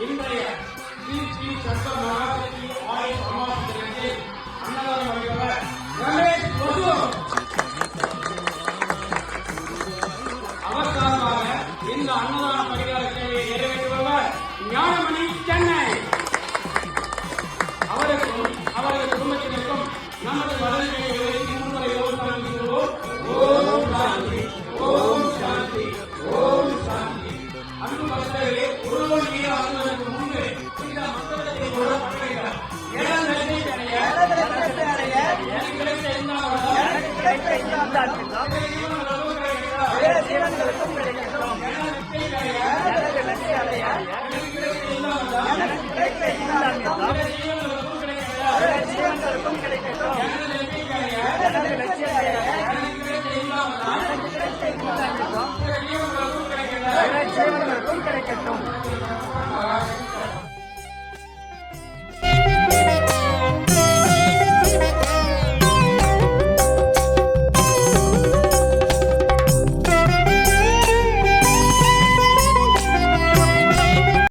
இன்றைய ஸ்ரீ சர்வ மகாசக்தி ஆயுஷ் அமாவாசைக்கு அன்னதானம் வழங்குவர் ரமேஷ் பொது. அவர் சார்பாக இந்த அன்னதான பரிகார சேவையை நிறைவேற்றுபவர் ஞானமணி சென்னை. அவருக்கும் அவரது குடும்பத்தினருக்கும் நமது வளர்ச்சியை முன்முறை ஓம் சாந்தி ஓம் சாந்தி ஓம் சாந்தி. அன்பு பக்தர்களே, ஒருவன் மீது ஆகுவதற்கு முன்பு இந்த மந்திரத்தை கூட பற்றைகிறார். எனக்கு கிடைத்த இந்த